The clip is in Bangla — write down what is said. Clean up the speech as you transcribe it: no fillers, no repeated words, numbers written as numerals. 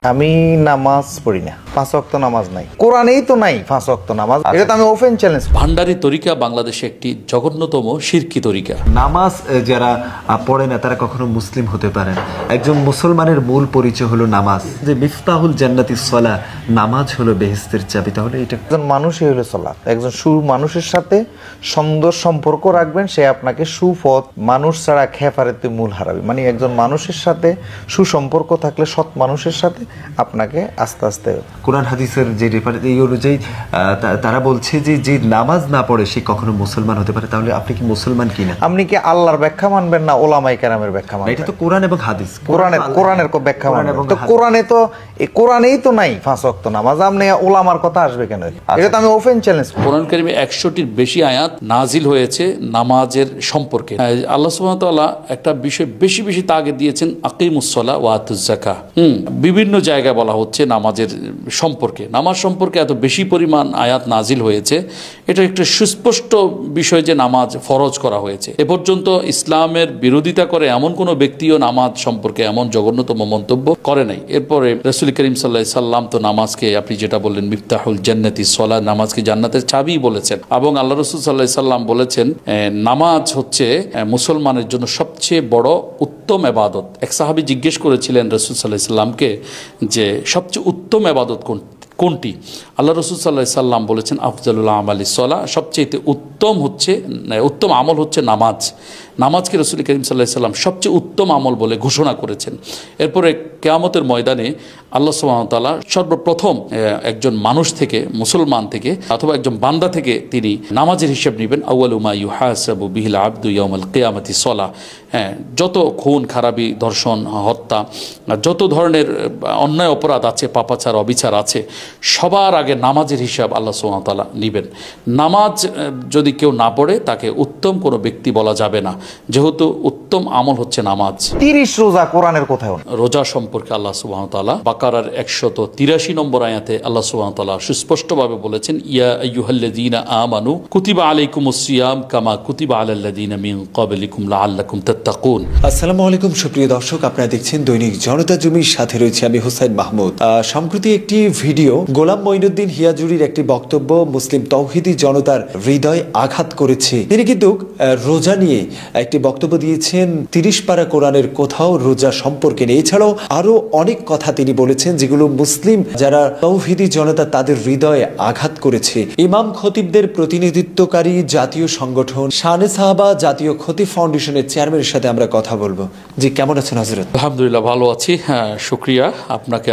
আমি নামাজ পড়ি না, 5 ওয়াক্ত নামাজ নাই, কোরআনেই তো নাই 5 ওয়াক্ত নামাজ। এটা তো আমি ওপেন চ্যালেঞ্জ। ভান্ডারি তরিকা বাংলাদেশে একটি জঘন্যতম শিরকি তরিকা। নামাজ যারা পড়ে না তারা কখনো মুসলিম হতে পারে না। একজন মুসলমানের মূল পরিচয় হলো নামাজ, যে মিফতাহুল জান্নাতিস সালাহ, নামাজ হলো বেহেশতের চাবি। তাহলে এটা একজন মানুষই হলো সালাত। একজন মানুষের সাথে সুন্দর সম্পর্ক রাখবেন, সে আপনাকে সুপথ, মানুষ ছাড়া খেফারেতে মূল হারাবে। মানে একজন মানুষের সাথে সুসম্পর্ক থাকলে, সৎ মানুষের সাথে আপনাকে আস্তে আস্তে কোরআন হাদিসের যে রেফারেন্স এই অনুযায়ী তারা বলছে যে যে নামাজ না পড়ে সে কখনো মুসলমান হতে পারে। তাহলে আপনি কি মুসলমান কিনা? আপনি কি আল্লাহর ব্যাখ্যা মানবেন না ওলামায়ে কেরামের ব্যাখ্যা মানবেন? এটা তো কোরআন এবং হাদিস, কোরআনের ব্যাখ্যা মানবেন। তো কোরআনেই তো নাই 5 ওয়াক্ত নামাজ, আপনি ওলামার কথা আসবে কেন? এটা তো আমি ওপেন চ্যালেঞ্জ। কোরআন কারিমে 100টির বেশি আয়াত নাজিল হয়েছে নামাজের সম্পর্কে। আল্লাহ সুবহানাহু ওয়া তাআলা একটা বিষয় বেশি বেশি তাগিদ দিয়েছেন, আকিমুস সালাহ ওয়া আতুজ যাকাহ। বিভিন্ন জায়গায় বলা হচ্ছে নামাজের সম্পর্কে। নামাজ সম্পর্কে এত বেশি পরিমাণ আয়াত নাজিল হয়েছে, এটা একটা সুস্পষ্ট বিষয় যে নামাজ ফরজ করা হয়েছে। এ পর্যন্ত ইসলামের বিরোধিতা করে এমন কোনো ব্যক্তিও নামাজ সম্পর্কে এমন জঘন্যতম মন্তব্য করে নাই। এরপরে রাসূল করিম সাল্লাল্লাহু আলাইহি সাল্লাম তো নামাজকে, আপনি যেটা বললেন মিফতাহুল জান্নাতিস সালাহ, নামাজকে জান্নাতের চাবি বলেছেন। এবং আল্লাহ রাসূল সাল্লাল্লাহু আলাইহি সাল্লাম বলেছেন নামাজ হচ্ছে মুসলমানের জন্য সবচেয়ে বড় উত্তম ইবাদত। এক সাহাবী জিজ্ঞেস করেছিলেন রাসূল সাল্লাল্লাহু আলাইহি সাল্লামকে যে সবচেয়ে উত্তম ইবাদত কোনটি? আল্লাহ রাসূল সাল্লাল্লাহু আলাইহি সাল্লাম বলেছেন আফজালুল আমালিস সালাহ, সবচেয়ে উত্তম আমল হচ্ছে নামাজ। নামাজকে রাসূল করিম সাল্লাল্লাহু আলাইহি সাল্লাম সবচেয়ে উত্তম আমল বলে ঘোষণা করেছেন। এরপরে কিয়ামতের ময়দানে আল্লাহ সুবহানাহু ওয়া তাআলা সর্বপ্রথম একজন মানুষ থেকে, মুসলমান থেকে অথবা একজন বান্দা থেকে তিনি নামাজের হিসাব নেবেন। আউয়ালু মা ইউহাসাবু বিহিল আবদু ইয়াউমাল কিয়ামাতি সালাহ। যত খুন খারাপি, ধর্ষণ, হত্যা, যত ধরনের অন্যায় অপরাধ আছে, পাপাচার অবিচার আছে, সবার আগে নামাজের হিসাব আল্লাহ সুবহানাহু ওয়া তাআলা নেবেন। নামাজ যদি কেউ না পড়ে তাকে উত্তম কোনো ব্যক্তি বলা যাবে না, যেহেতু উত্তম আমল হচ্ছে নামাজ। 30 রোজা কোরআনের কোথাও না। রোজা সম্পর্কে আল্লাহ সুবহানাহু ওয়া তাআলা বাকারার 183 নম্বর আয়াতে আল্লাহ সুবহানাহু ওয়া তাআলা সুস্পষ্টভাবে বলেছেন, ইয়া আইয়ুহাল্লাযীনা আমানু কুতিবা আলাইকুমুস সিয়াম কামা কুতিবা আলাল্লাযীনা মিন ক্বাবলিকুম লাআল্লাকুম তাত্তাকুন। আসসালামু আলাইকুম সুপ্রিয় দর্শক, আপনারা দেখছেন দৈনিক জনতা জমির, সাথে রয়েছে আমি হুসাইন মাহমুদ। সম্প্রতি একটি ভিডিও, গোলাম মঈনুদ্দিন হিয়াজুরীর একটি বক্তব্য মুসলিম তৌহিদি জনতার হৃদয় আঘাত করেছে। তিনি কিন্তু রোজা নিয়ে একটি বক্তব্য দিয়েছেন, 30 পারা কোরআনের কোথাও রোজা সম্পর্কে নেই। এছাড়াও আরো অনেক কথা তিনি বলেছেন যেগুলো মুসলিম যারা তৌহিদি জনতা তাদের হৃদয়ে আঘাত করেছে। ইমাম খতিবদের প্রতিনিধিত্বকারী জাতীয় সংগঠন শানে সাহাবা জাতীয় খতিব ফাউন্ডেশনের চেয়ারম্যানের সাথে আমরা কথা বলবো। জি, কেমন আছেন হযরত? আলহামদুলিল্লাহ, ভালো আছি। হ্যাঁ, শুকরিয়া আপনাকে।